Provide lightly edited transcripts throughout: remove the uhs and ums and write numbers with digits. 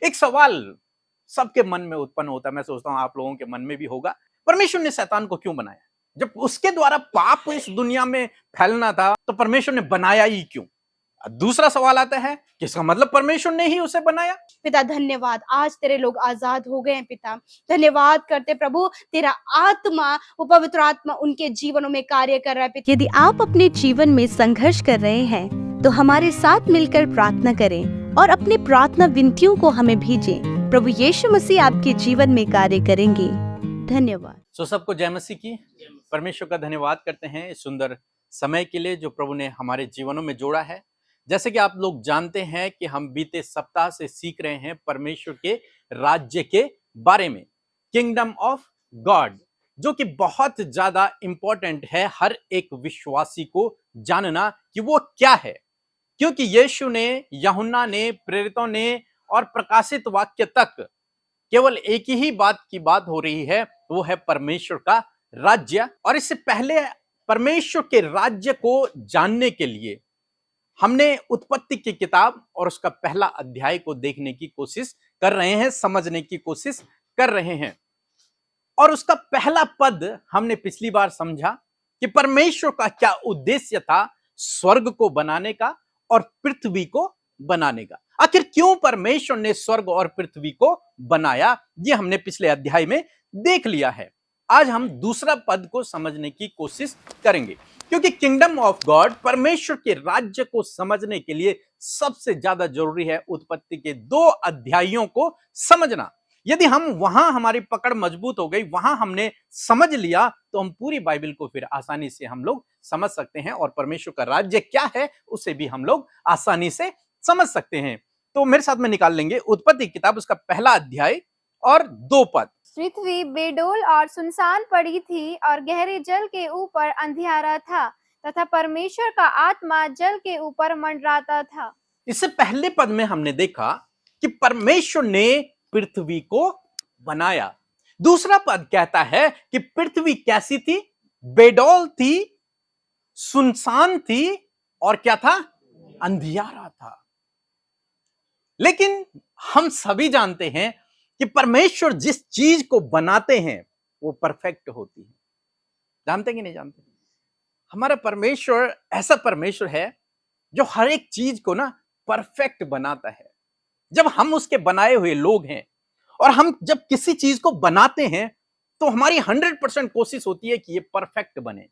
एक सवाल सबके मन में उत्पन्न होता है, मैं सोचता हूं आप लोगों के मन में भी होगा, परमेश्वर ने शैतान को क्यों बनाया? जब उसके द्वारा पाप इस दुनिया में फैलना था तो परमेश्वर ने बनाया ही क्यों? दूसरा सवाल आता है कि इसका मतलब परमेश्वर ने ही उसे बनाया। पिता धन्यवाद, आज तेरे लोग आजाद हो गए हैं पिता। धन्यवाद करते प्रभु, तेरा आत्मा, वो पवित्र आत्मा उनके जीवनों में कार्य कर रहा है पिता। यदि आप अपने जीवन में संघर्ष कर रहे हैं तो हमारे साथ मिलकर प्रार्थना करें और अपने प्रार्थना विनतियों को हमें भेजें। प्रभु यीशु मसीह आपके जीवन में कार्य करेंगे। धन्यवाद। सबको जय मसीह की। परमेश्वर का धन्यवाद करते हैं इस सुंदर समय के लिए जो प्रभु ने हमारे जीवनों में जोड़ा है। जैसे कि आप लोग जानते हैं कि हम बीते सप्ताह से सीख रहे हैं परमेश्वर के राज्य के बारे में, किंगडम ऑफ गॉड, जो कि बहुत ज्यादा इंपॉर्टेंट है हर एक विश्वासी को जानना कि वो क्या है। क्योंकि यीशु ने, यूहन्ना ने, प्रेरितों ने और प्रकाशित वाक्य तक केवल एक ही बात की बात हो रही है, वो है परमेश्वर का राज्य। और इससे पहले परमेश्वर के राज्य को जानने के लिए हमने उत्पत्ति की किताब और उसका पहला अध्याय को देखने की कोशिश कर रहे हैं, समझने की कोशिश कर रहे हैं। और उसका पहला पद हमने पिछली बार समझा कि परमेश्वर का क्या उद्देश्य था स्वर्ग को बनाने का और पृथ्वी को बनाने का। आखिर क्यों परमेश्वर ने स्वर्ग और पृथ्वी को बनाया, ये हमने पिछले अध्याय में देख लिया है। आज हम दूसरा पद को समझने की कोशिश करेंगे, क्योंकि किंगडम ऑफ गॉड, परमेश्वर के राज्य को समझने के लिए सबसे ज्यादा जरूरी है उत्पत्ति के 2 अध्यायों को समझना। यदि हम वहां, हमारी पकड़ मजबूत हो गई, वहां हमने समझ लिया, तो हम पूरी बाइबल को फिर आसानी से हम लोग समझ सकते हैं और परमेश्वर का राज्य क्या है उसे भी हम लोग आसानी से समझ सकते हैं। तो मेरे साथ में निकाल लेंगे उत्पत्ति किताब, उसका पहला अध्याय और 2 पद। पृथ्वी बेडौल और सुनसान पड़ी थी और गहरे जल के ऊपर अंधियारा था तथा परमेश्वर का आत्मा जल के ऊपर मंडराता था। इससे पहले पद में हमने देखा कि परमेश्वर ने पृथ्वी को बनाया। दूसरा पद कहता है कि पृथ्वी कैसी थी? बेडौल थी, सुनसान थी और क्या था? अंधियारा था। लेकिन हम सभी जानते हैं कि परमेश्वर जिस चीज को बनाते हैं वो परफेक्ट होती है। जानते कि नहीं जानते? हमारा परमेश्वर ऐसा परमेश्वर है जो हर एक चीज को ना परफेक्ट बनाता है। जब हम उसके बनाए हुए लोग हैं और हम जब किसी चीज को बनाते हैं तो हमारी 100% कोशिश होती है कि ये परफेक्ट बने।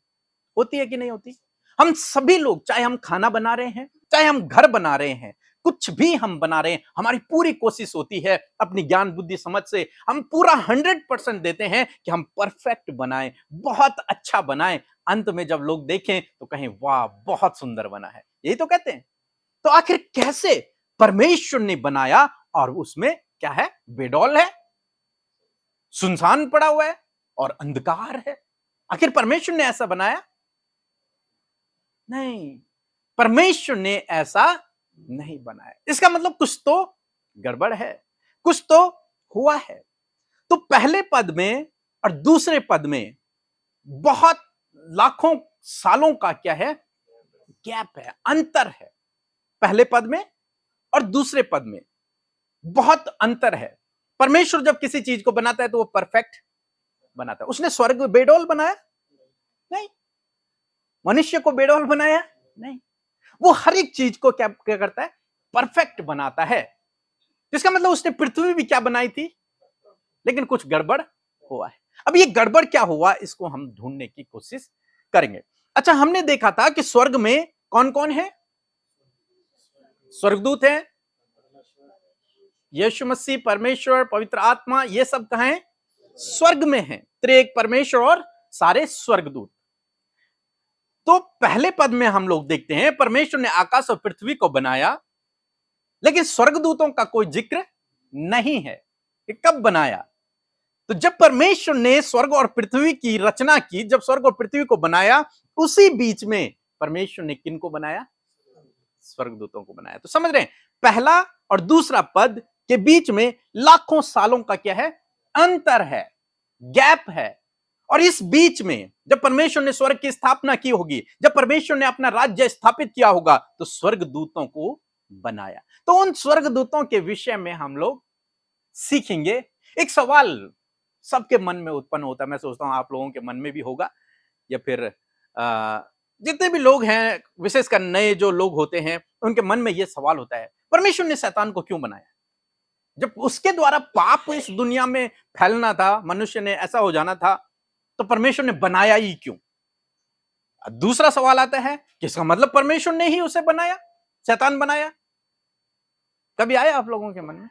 होती है कि नहीं होती? हम सभी लोग, चाहे हम खाना बना रहे हैं, चाहे हम घर बना रहे हैं, कुछ भी हम बना रहे हैं, हमारी पूरी कोशिश होती है, अपनी ज्ञान बुद्धि समझ से हम पूरा 100% देते हैं कि हम परफेक्ट बनाएं, बहुत अच्छा बनाएं। अंत में जब लोग देखें तो कहें वाह बहुत सुंदर बना है, यही तो कहते हैं। तो आखिर कैसे परमेश्वर ने बनाया? और उसमें क्या है? बेडौल है, सुनसान पड़ा हुआ है और अंधकार है। आखिर परमेश्वर ने ऐसा बनाया? नहीं, परमेश्वर ने ऐसा नहीं बनाया। इसका मतलब कुछ तो गड़बड़ है, कुछ तो हुआ है। तो पहले पद में और दूसरे पद में बहुत लाखों सालों का क्या है? गैप है, अंतर है। पहले पद में और दूसरे पद में बहुत अंतर है। परमेश्वर जब किसी चीज को बनाता है तो वो परफेक्ट बनाता है। उसने स्वर्ग बेडौल बनाया? नहीं। मनुष्य को बेडौल बनाया? नहीं। वो हर एक चीज को क्या करता है? परफेक्ट बनाता है। इसका मतलब उसने पृथ्वी भी क्या बनाई थी, लेकिन कुछ गड़बड़ हुआ है। अब ये गड़बड़ क्या हुआ, इसको हम ढूंढने की कोशिश करेंगे। अच्छा, हमने देखा था कि स्वर्ग में कौन कौन है? स्वर्गदूत है, यीशु मसीह, परमेश्वर, पवित्र आत्मा, ये सब कहां है? स्वर्ग में है। त्रिएक परमेश्वर और सारे स्वर्गदूत। तो पहले पद में हम लोग देखते हैं परमेश्वर ने आकाश और पृथ्वी को बनाया, लेकिन स्वर्गदूतों का कोई जिक्र नहीं है कि कब बनाया। तो जब परमेश्वर ने स्वर्ग और पृथ्वी की रचना की, जब स्वर्ग और पृथ्वी को बनाया, उसी बीच में परमेश्वर ने किन को बनाया? स्वर्गदूतों को बनाया। तो समझ रहे हैं, पहला और दूसरा पद के बीच में लाखों सालों का क्या है? अंतर है, गैप है। और इस बीच में जब परमेश्वर ने स्वर्ग की स्थापना की होगी, जब परमेश्वर ने अपना राज्य स्थापित किया होगा, तो स्वर्गदूतों को बनाया। तो उन स्वर्गदूतों के विषय में हम लोग सीखेंगे। एक सवाल सबके मन में उत्पन्न होता है, मैं सोचता हूं आप लोगों के मन में भी होगा, या फिर जितने भी लोग हैं, विशेषकर नए जो लोग होते हैं, उनके मन में यह सवाल होता है, परमेश्वर ने शैतान को क्यों बनाया? जब उसके द्वारा पाप इस दुनिया में फैलना था, मनुष्य ने ऐसा हो जाना था, तो परमेश्वर ने बनाया ही क्यों? दूसरा सवाल आता है कि इसका मतलब परमेश्वर ने ही उसे बनाया, शैतान बनाया। कभी आया आप लोगों के मन में?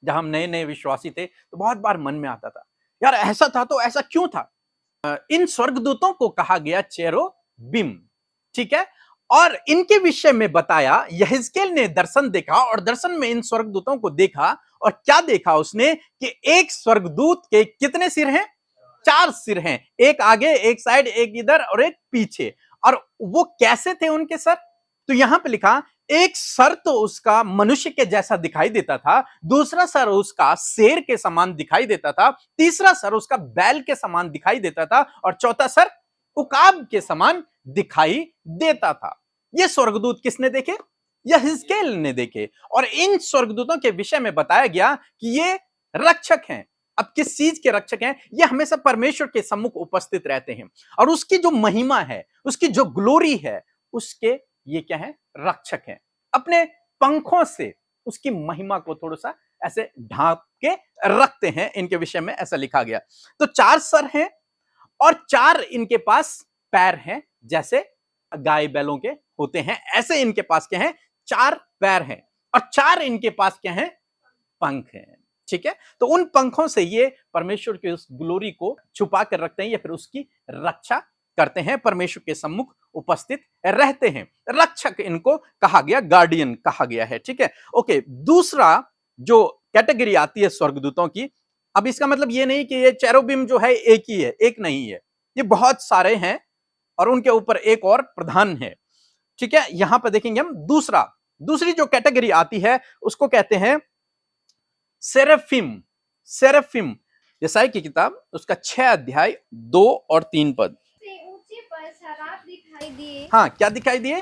जब हम नए नए विश्वासी थे तो बहुत बार मन में आता था, यार ऐसा था तो ऐसा क्यों था? इन स्वर्गदूतों को कहा गया चेरोबिम, ठीक है, और इनके विषय में बताया, यहेजकेल ने दर्शन देखा और दर्शन में इन स्वर्गदूतों को देखा, और क्या देखा उसने कि एक स्वर्गदूत के कितने सिर हैं? 4 सिर हैं, एक आगे, एक साइड, एक इधर और एक पीछे। और वो कैसे थे उनके सर? तो यहां पे लिखा, एक सर तो उसका मनुष्य के जैसा दिखाई देता था, दूसरा सर उसका शेर के समान दिखाई देता था, तीसरा सर उसका बैल के समान दिखाई देता था, और चौथा सर उकाब के समान दिखाई देता था। ये स्वर्गदूत किसने देखे? यहेजकेल ने देखे। और इन स्वर्गदूतों के विषय में बताया गया कि ये रक्षक हैं। अब किस चीज के रक्षक हैं? ये हमेशा परमेश्वर के सम्मुख उपस्थित रहते हैं, और उसकी जो महिमा है, उसकी जो ग्लोरी है, उसके ये क्या है? रक्षक हैं। अपने पंखों से उसकी महिमा को थोड़ा सा ऐसे ढांप के रखते हैं। इनके विषय में ऐसा लिखा गया। तो 4 सर हैं और 4 इनके पास पैर हैं, जैसे गाय बैलों के होते हैं, ऐसे इनके पास क्या है? 4 पैर हैं, और 4 इनके पास क्या है? पंख हैं, ठीक है। तो उन पंखों से ये परमेश्वर की उस ग्लोरी को छुपा कर रखते हैं, या फिर उसकी रक्षा करते हैं, परमेश्वर के सम्मुख उपस्थित रहते हैं। रक्षक इनको कहा गया, गार्डियन कहा गया है, ठीक है। ओके, दूसरा जो कैटेगरी आती है स्वर्गदूतों की, अब इसका मतलब ये नहीं कि ये चेरोबिम जो है एक ही है, एक नहीं है, ये बहुत सारे हैं, और उनके ऊपर एक और प्रधान है, ठीक है। यहां पर देखेंगे हम दूसरी जो कैटेगरी आती है उसको कहते हैं सेरेफिम। सेरेफिम, यशायाह की किताब उसका 6 अध्याय 2 और 3 पद। ऊंचे पर शराब दिखाई दिए। हाँ, क्या दिखाई दिए?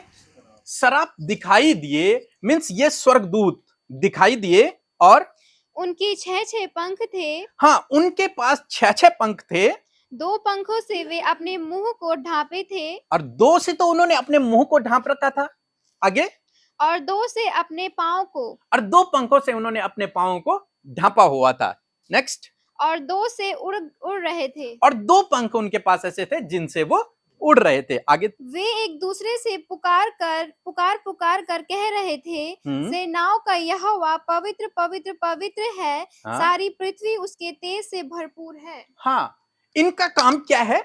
शराब दिखाई दिए, मीन्स ये स्वर्गदूत दिखाई दिए, और उनके 6 पंख थे। हाँ, उनके पास 6 पंख थे, 2 पंखों से वे अपने मुंह को ढांपे थे, और 2 से तो उन्होंने अपने मुंह को ढांप रखा था, आगे, और 2 से अपने पांव को, और 2 पंखों से उन्होंने अपने पांव को ढांपा हुआ था। नेक्स्ट, और 2 से उड़ रहे थे, और 2 पंख उनके पास ऐसे थे जिनसे वो उड़ रहे थे। आगे, वे एक दूसरे से पुकार कर कह रहे थे, सेनाओं का यहोवा पवित्र पवित्र पवित्र है, हाँ, सारी पृथ्वी उसके तेज से भरपूर है। हाँ, इनका काम क्या है?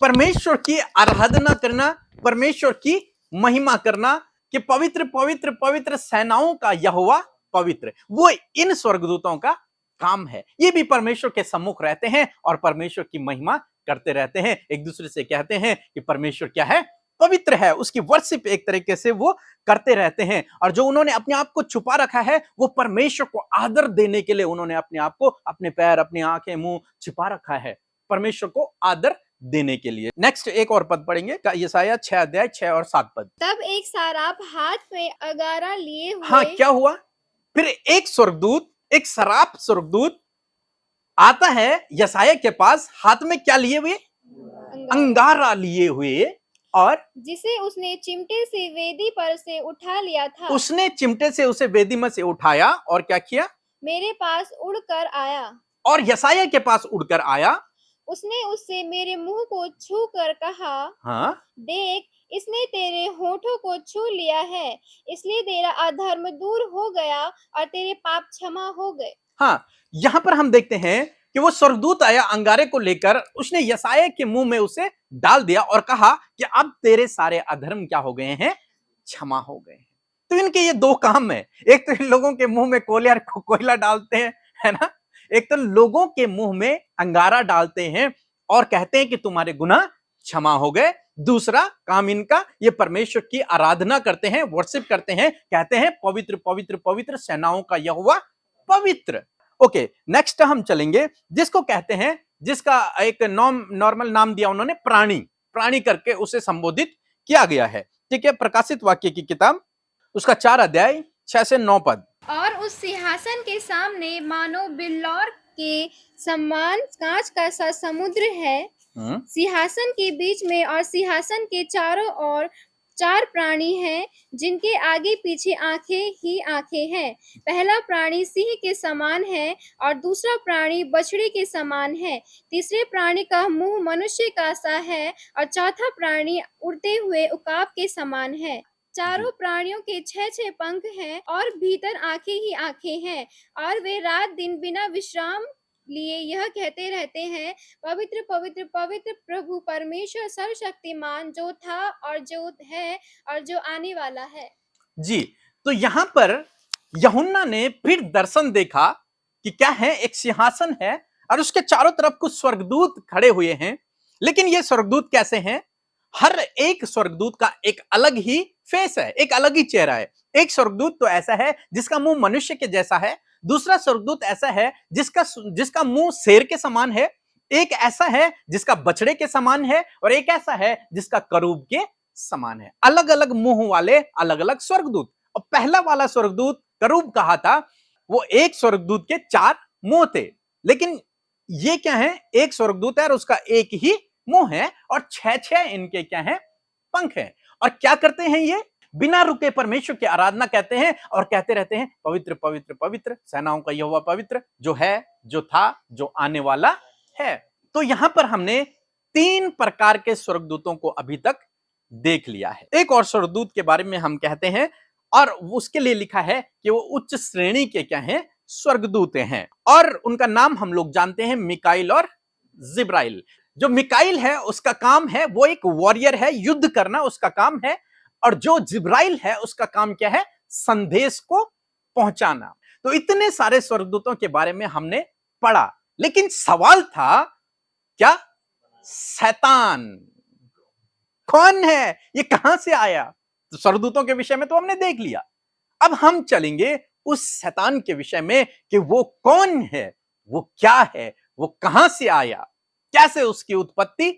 परमेश्वर की आराधना करना, परमेश्वर की महिमा करना, कि पवित्र पवित्र पवित्र सेनाओं का यहोवा पवित्र, वो इन स्वर्गदूतों का काम है। ये भी परमेश्वर के सम्मुख रहते हैं और परमेश्वर की महिमा करते रहते हैं, एक दूसरे से कहते हैं कि परमेश्वर क्या है? पवित्र है। उसकी वर्शिप एक तरीके से वो करते रहते हैं, और जो उन्होंने अपने आप को छुपा रखा है, वो परमेश्वर को आदर देने के लिए उन्होंने अपने आप को, अपने पैर, अपनी आंखें, मुंह छिपा रखा है, परमेश्वर को आदर देने के लिए। नेक्स्ट एक और पद पढ़ेंगे, यशायाह 6 अध्याय 6 और 7 पद। तब एक साराप हाथ में अगारा लिए हुए, हाँ, क्या हुआ? फिर एक स्वर्गदूत, एक सराप स्वर्गदूत आता है यशायाह के पास, हाथ में क्या लिए हुए? अंगारा लिए हुए, और जिसे उसने चिमटे से वेदी पर से उठा लिया था। उसने चिमटे से उसे वेदी में से उठाया, और क्या किया? मेरे पास उड़कर आया, और यशायाह के पास उड़कर आया। उसने उससे मेरे मुंह को छू कर कहा, हाँ, देख, इसने तेरे होठों को छू लिया है, इसलिए तेरा अधर्म दूर हो गया और तेरे पाप क्षमा हो गए। हाँ, यहां पर हम देखते हैं कि वो स्वर्गदूत आया अंगारे को लेकर, उसने यशायाह के मुंह में उसे डाल दिया और कहा कि अब तेरे सारे अधर्म क्या हो गए हैं? क्षमा हो गए हैं। तो इनके ये 2 काम है, एक तो इन लोगों के मुंह में कोयला डालते हैं, है ना, एक तो लोगों के मुंह में अंगारा डालते हैं और कहते हैं कि तुम्हारे गुनाह क्षमा हो गए। दूसरा काम इनका, ये परमेश्वर की आराधना करते हैं, वर्शिप करते हैं, कहते हैं पवित्र पवित्र पवित्र सेनाओं का यहोवा पवित्र। ओके, नेक्स्ट हम चलेंगे, जिसको कहते हैं, जिसका एक नॉर्मल नाम दिया उन्होंने, प्राणी करके उसे संबोधित किया गया है, ठीक है। प्रकाशित वाक्य की किताब उसका 4 अध्याय 6 से 9 पद। और उस सिंहासन के सामने मानो बिल्लौर के समान कांच का सा समुद्र है। सिंहासन के बीच में और सिंहासन के चारों ओर 4 प्राणी हैं, जिनके आगे पीछे आंखें ही आंखें हैं। पहला प्राणी सिंह के समान है और दूसरा प्राणी बछड़े के समान है। तीसरे प्राणी का मुंह मनुष्य का सा है और चौथा प्राणी उड़ते हुए उकाब के समान है। चारों प्राणियों के 6-6 पंख हैं और भीतर आंखें ही आंखें हैं, और वे रात दिन बिना विश्राम लिए यह कहते रहते हैं, पवित्र पवित्र पवित्र प्रभु परमेश्वर सर्वशक्तिमान, जो था और जो है और जो आने वाला है। जी, तो यहां पर यूहन्ना ने फिर दर्शन देखा कि क्या है, एक सिंहासन है और उसके चारों तरफ कुछ स्वर्गदूत खड़े हुए हैं। लेकिन ये स्वर्गदूत कैसे हैं? हर एक स्वर्गदूत का एक अलग ही फेस है, एक अलग ही चेहरा है। एक स्वर्गदूत तो ऐसा है जिसका मुंह मनुष्य के जैसा है, दूसरा स्वर्गदूत ऐसा है जिसका मुंह शेर के समान है, एक ऐसा है जिसका बछड़े के समान है, और एक ऐसा है जिसका करूब के समान है। अलग अलग मुंह वाले अलग अलग स्वर्गदूत। और पहला वाला स्वर्गदूत करूब कहा था, वो एक स्वर्गदूत के 4 मुंह थे। लेकिन ये क्या है, एक स्वर्गदूत है और उसका एक ही मुंह है और 6-6 इनके क्या है, पंख हैं। और क्या करते हैं ये? बिना रुके परमेश्वर की आराधना कहते हैं और कहते रहते हैं, पवित्र पवित्र पवित्र सेनाओं का यहोवा पवित्र, जो है, जो था, जो आने वाला है। तो यहां पर हमने 3 प्रकार के स्वर्गदूतों को अभी तक देख लिया है। एक और स्वर्गदूत के बारे में हम कहते हैं और उसके लिए लिखा है कि वो उच्च श्रेणी के क्या हैं, स्वर्गदूत हैं, और उनका नाम हम लोग जानते हैं, मिकाइल और जिब्राइल। जो मिकाइल है उसका काम है, वो एक वॉरियर है, युद्ध करना उसका काम है। और जो जिब्राइल है उसका काम क्या है, संदेश को पहुंचाना। तो इतने सारे स्वर्गदूतों के बारे में हमने पढ़ा, लेकिन सवाल था क्या, शैतान कौन है, ये कहां से आया? तो स्वर्गदूतों के विषय में तो हमने देख लिया। अब हम चलेंगे उस शैतान के विषय में कि वो कौन है, वो क्या है, वो कहां से आया, कैसे उसकी उत्पत्ति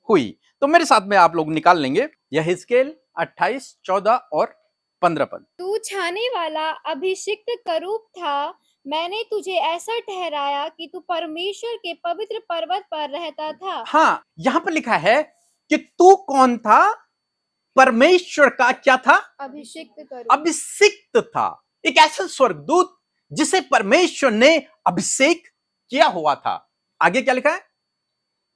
हुई। तो मेरे साथ में आप लोग निकाल लेंगे यहेजकेल 28, 14 और 15 पद। तू छाने वाला अभिषिक्त करूब था, मैंने तुझे ऐसा ठहराया कि तू परमेश्वर के पवित्र पर्वत पर रहता था। हाँ, यहां पर लिखा है कि तू कौन था, परमेश्वर का क्या था, अभिषिक्त करूब। अभिषिक्त था। एक ऐसा स्वर्गदूत जिसे परमेश्वर ने अभिषेक किया हुआ था। आगे क्या लिखा है?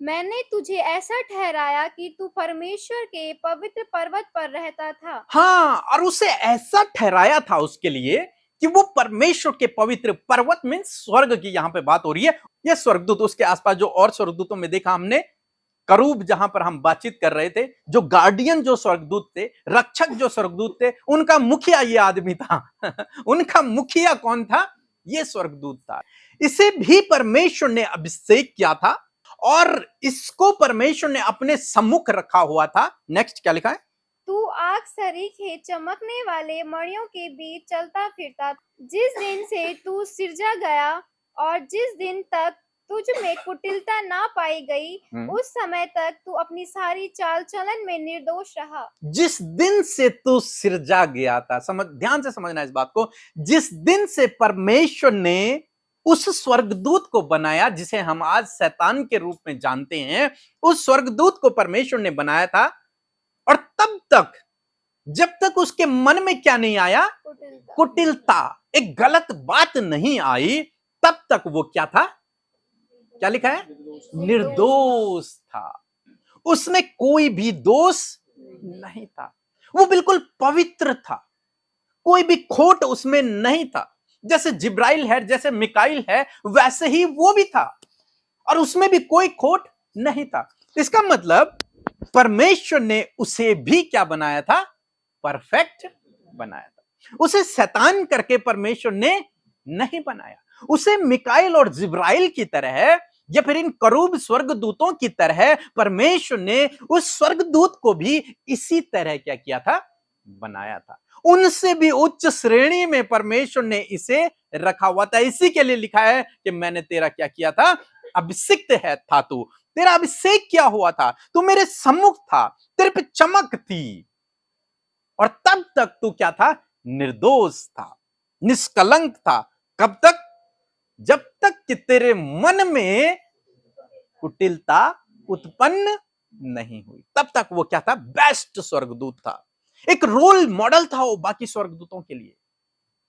मैंने तुझे ऐसा ठहराया कि तू परमेश्वर के पवित्र पर्वत पर रहता था। हाँ, और उसे ऐसा ठहराया था उसके लिए कि वो परमेश्वर के पवित्र पर्वत में, स्वर्ग की यहां पे बात हो रही है। यह स्वर्गदूत, उसके आसपास जो और स्वर्गदूतों में देखा हमने, करूब जहां पर हम बातचीत कर रहे थे, जो गार्डियन जो स्वर्गदूत थे, रक्षक जो स्वर्गदूत थे, उनका मुखिया ये आदमी था। उनका मुखिया कौन था? ये स्वर्गदूत था। इसे भी परमेश्वर ने अभिषेक किया था और इसको परमेश्वर ने अपने सम्मुख रखा हुआ था। नेक्स्ट क्या लिखा है? तू आग सरीखे चमकने वाले मणियों के बीच चलता फिरता। जिस दिन से तू सिरजा गया और जिस दिन तक तुझ में कुटिलता ना पाई गई, उस समय तक तू अपनी सारी चाल चलन में निर्दोष रहा। जिस दिन से तू सिरजा गया था, ध्यान से समझना इस बात को, जिस दिन से परमेश्वर ने उस स्वर्गदूत को बनाया जिसे हम आज शैतान के रूप में जानते हैं, उस स्वर्गदूत को परमेश्वर ने बनाया था, और तब तक जब तक उसके मन में क्या नहीं आया, कुटिलता, एक गलत बात नहीं आई, तब तक वो क्या था? क्या लिखा है? निर्दोष था। उसमें कोई भी दोष नहीं था। वो बिल्कुल पवित्र था, कोई भी खोट उसमें नहीं था। जैसे जिब्राइल है, जैसे मिकाइल है, वैसे ही वो भी था, और उसमें भी कोई खोट नहीं था। इसका मतलब परमेश्वर ने उसे भी क्या बनाया था? परफेक्ट बनाया था। उसे शैतान करके परमेश्वर ने नहीं बनाया। उसे मिकाइल और जिब्राइल की तरह या फिर इन करूब स्वर्गदूतों की तरह परमेश्वर ने उस स्वर्गदूत को भी इसी तरह क्या किया था? बनाया था। उनसे भी उच्च श्रेणी में परमेश्वर ने इसे रखा हुआ था। इसी के लिए लिखा है कि मैंने तेरा क्या किया था? अभिषिक्त है था तू, तेरा अभिषेक किया हुआ था, तू मेरे सम्मुख था, तेरे पे चमक थी, और तब तक तू क्या था? निर्दोष था। निष्कलंक था। कब तक? जब तक कि तेरे मन में कुटिलता उत्पन्न नहीं हुई, तब तक वो क्या था? बेस्ट स्वर्गदूत था, एक रोल मॉडल था वो बाकी स्वर्गदूतों के लिए।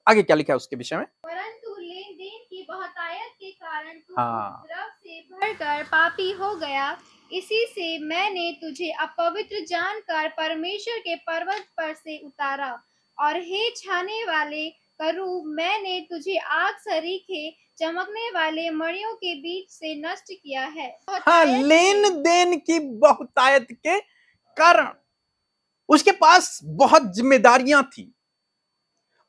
आगे क्या लिखा है उसके विषय में? परंतु लेन देन की बहुतायत के कारण तू हाँ। उपद्रव से भरकर पापी हो गया। इसी से मैंने तुझे अपवित्र जानकर परमेश्वर के पर्वत पर से उतारा, और हे छाने वाले करूब, मैंने तुझे आग सरीखे चमकने वाले मणियों के बीच से नष्ट किया है। हाँ, बहुतायत लेन से- देन की बहुतायत के कारण उसके पास बहुत जिम्मेदारियां थी।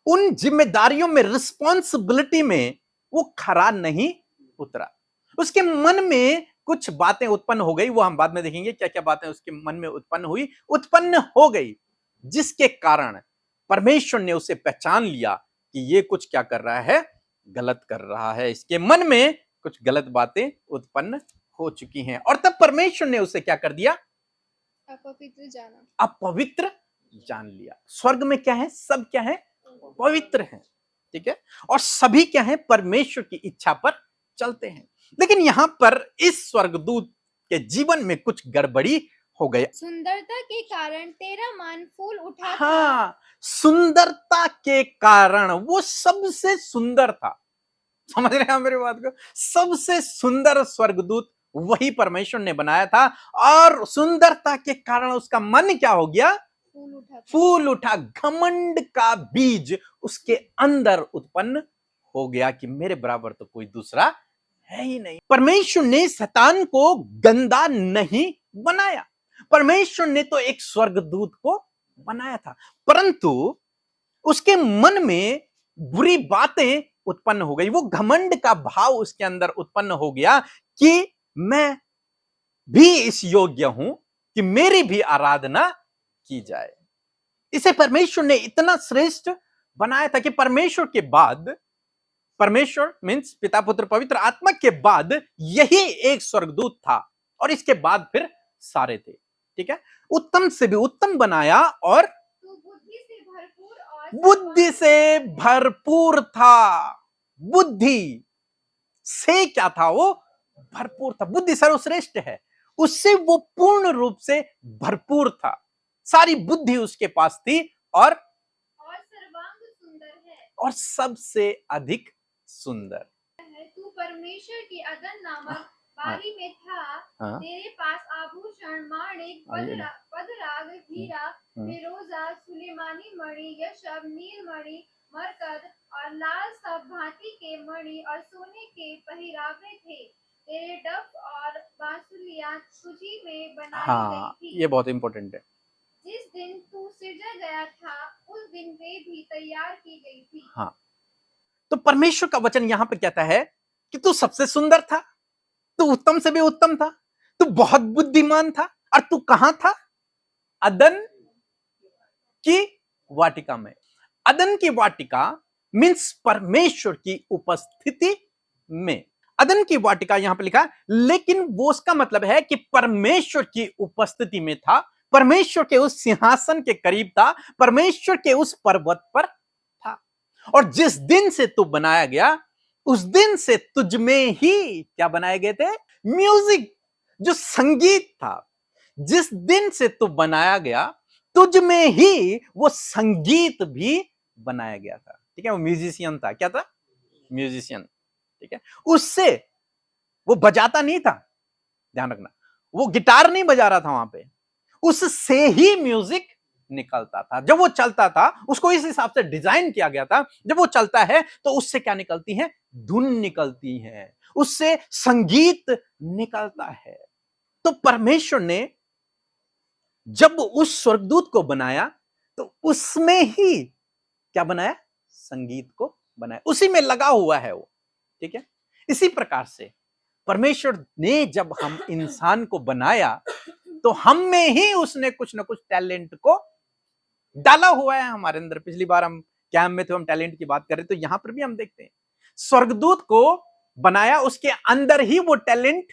उन जिम्मेदारियों में, रिस्पॉन्सिबिलिटी में वो खरा नहीं उतरा। उसके मन में कुछ बातें उत्पन्न हो गई, वो हम बाद में देखेंगे क्या क्या बातें उसके मन में उत्पन्न हो गई, जिसके कारण परमेश्वर ने उसे पहचान लिया कि ये कुछ क्या कर रहा है? गलत कर रहा है। इसके मन में कुछ गलत बातें उत्पन्न हो चुकी हैं, और तब परमेश्वर ने उसे क्या कर दिया? अपवित्र जाना। अपवित्र जान लिया। स्वर्ग में क्या है? सब क्या है? पवित्र हैं, ठीक है, और सभी क्या है? परमेश्वर की इच्छा पर चलते हैं। लेकिन यहां पर इस स्वर्गदूत के जीवन में कुछ गड़बड़ी हो गया। सुंदरता के कारण तेरा मन फूल उठा था। हाँ, सुंदरता के कारण वो सबसे सुंदर था। समझ रहे हैं मेरी बात को? सबसे सुंदर स्वर्गदूत वही परमेश्वर ने बनाया था, और सुंदरता के कारण उसका मन क्या हो गया? फूल उठा था। फूल उठा। घमंड का बीज उसके अंदर उत्पन्न हो गया कि मेरे बराबर तो कोई दूसरा है ही नहीं। परमेश्वर ने शैतान को गंदा नहीं बनाया, परमेश्वर ने तो एक स्वर्गदूत को बनाया था, परंतु उसके मन में बुरी बातें उत्पन्न हो गई। वो घमंड का भाव उसके अंदर उत्पन्न हो गया कि मैं भी इस योग्य हूं कि मेरी भी आराधना की जाए। इसे परमेश्वर ने इतना श्रेष्ठ बनाया था कि परमेश्वर के बाद, परमेश्वर मीन्स पिता पुत्र पवित्र आत्मा के बाद यही एक स्वर्गदूत था, और इसके बाद फिर सारे थे, ठीक है। उत्तम से भी उत्तम बनाया, और तू बुद्धि से भरपूर था। बुद्धि से क्या था? वो भरपूर था। बुद्धि सर्वश्रेष्ठ है, उससे वो पूर्ण रूप से भरपूर था। सारी बुद्धि उसके पास थी, और सर्वांग सुंदर है। और सबसे अधिक सुंदर। तू परमेश्वर की अदन नामक बारी में था। हाँ। तेरे पास आभूषण, माणिक, पदराग, हीरा, फिरोजा, सुलेमानी मणि, यशब, नीलमणि, मरकत और लाल सब भांति के मणि और सोने के पहिरावे थे। तेरे डफ और बांसुरियां तुझी में बनाई गई थी। ये बहुत इंपॉर्टेंट है। जिस दिन तू सिरजा गया था उस दिन वे भी तैयार की गई थी। हाँ, तो परमेश्वर का वचन यहां पे कहता है कि तू सबसे सुंदर था, तू उत्तम से भी उत्तम था, तू बहुत बुद्धिमान था, और तू कहां था? अदन की वाटिका में। अदन की वाटिका मीन्स परमेश्वर की उपस्थिति में। अदन की वाटिका यहां पे लिखा, लेकिन वो उसका मतलब है कि परमेश्वर की उपस्थिति में था, परमेश्वर के उस सिंहासन के करीब था, परमेश्वर के उस पर्वत पर था। और जिस दिन से तू बनाया गया, उस दिन से तुझ में ही क्या बनाए गए थे? म्यूजिक, जो संगीत था। जिस दिन से तू बनाया गया, तुझ में ही वो संगीत भी बनाया गया था, ठीक है। वो म्यूजिशियन था। क्या था? म्यूजिशियन, ठीक है। उससे वो बजाता नहीं था, ध्यान रखना, वो गिटार नहीं बजा रहा था वहां पे, उससे ही म्यूजिक निकलता था। जब वो चलता था, उसको इस हिसाब से डिजाइन किया गया था, जब वो चलता है तो उससे क्या निकलती है? धुन निकलती है, उससे संगीत निकलता है। तो परमेश्वर ने जब उस स्वर्गदूत को बनाया, तो उसमें ही क्या बनाया? संगीत को बनाया, उसी में लगा हुआ है वो, ठीक है। इसी प्रकार से परमेश्वर ने जब हम इंसान को बनाया, तो हम में ही उसने कुछ ना कुछ टैलेंट को डाला हुआ है हमारे अंदर। पिछली बार हम कैंप में थे, हम टैलेंट की बात कर रहे, तो यहां पर भी हम देखते हैं स्वर्गदूत को बनाया, उसके अंदर ही वो टैलेंट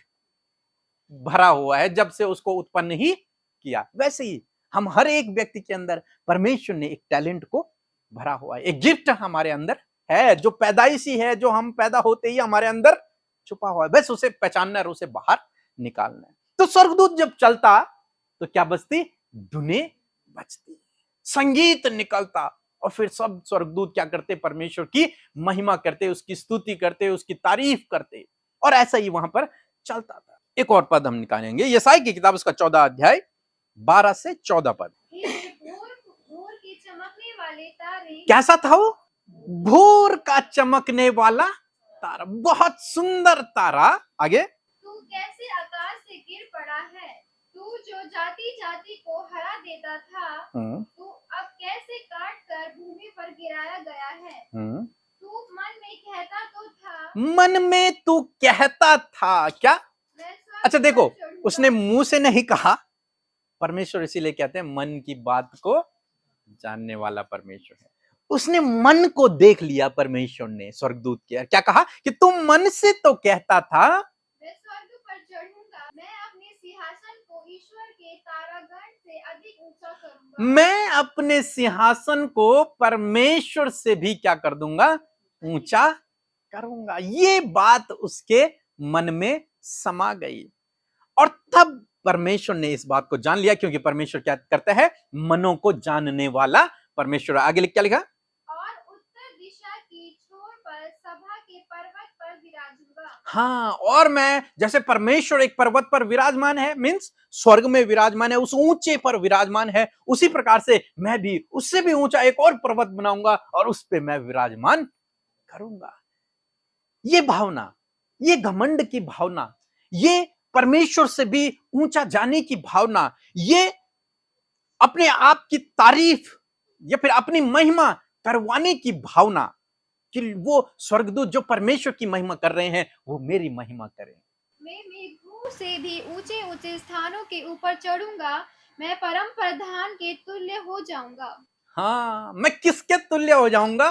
भरा हुआ है, जब से उसको उत्पन्न ही किया। वैसे ही हम हर एक व्यक्ति के अंदर परमेश्वर ने एक टैलेंट को भरा हुआ है, एक गिफ्ट हमारे अंदर है, जो पैदाइशी है, जो हम पैदा होते ही हमारे अंदर छुपा हुआ है, बस उसे पहचानना और उसे बाहर निकालना है। तो स्वर्गदूत जब चलता तो क्या बजती? धुनें बजती, संगीत निकलता, और फिर सब स्वर्गदूत क्या करते? परमेश्वर की महिमा करते, उसकी स्तुति करते, उसकी तारीफ करते, और ऐसा ही वहां पर चलता था। एक और पद हम निकालेंगे, यशायाह की किताब उसका 14 अध्याय 12 से 14 पद। भोर के चमकने वाले तारे, कैसा था वो? भोर का चमकने वाला तारा, बहुत सुंदर तारा। आगे, तू कैसे आकाश से गिर पड़ा है, तू जो जाति जाति को हरा देता था, तू अब कैसे काट कर भूमि पर गिराया गया है। तू मन में कहता तो था, मन में तू कहता था क्या? मैं स्वर्ग अच्छा देखो, पर चढ़ूंगा। उसने मुंह से नहीं कहा, परमेश्वर इसीलिए कहते हैं मन की बात को जानने वाला परमेश्वर है। उसने मन को देख लिया परमेश्वर ने, स्वर्गदूत के। क्या कहा? कि तुम मन से तो कहता था मैं स्वर्ग पर चढ़ूंगा, मैं अपने सिंहासन को ईश्वर के तारागण से अधिक ऊंचा करूंगा। मैं अपने सिंहासन को परमेश्वर से भी क्या कर दूंगा? ऊंचा करूंगा। ये बात उसके मन में समा गई, और तब परमेश्वर ने इस बात को जान लिया, क्योंकि परमेश्वर क्या करता है? मनों को जानने वाला परमेश्वर। आगे क्या लिखा? और उत्तर दिशा की छोर पर सभा के पर्वत पर विराजूंगा। हाँ, और मैं, जैसे परमेश्वर एक पर्वत पर विराजमान है, मीन्स स्वर्ग में विराजमान है, उस ऊंचे पर विराजमान है, उसी प्रकार से मैं भी उससे भी ऊंचा एक और पर्वत बनाऊंगा और उस पे मैं विराजमान करूंगा। ये भावना, ये घमंड की भावना, ये परमेश्वर से भी ऊंचा जाने की भावना, ये अपने आप की तारीफ या फिर अपनी महिमा करवाने की भावना, कि वो स्वर्गदूत जो परमेश्वर की महिमा कर रहे हैं, वो मेरी महिमा करें। मैं मेघों से भी ऊंचे ऊंचे स्थानों के ऊपर चढ़ूंगा, मैं परम प्रधान के तुल्य हो जाऊंगा। हाँ, मैं किसके तुल्य हो जाऊंगा?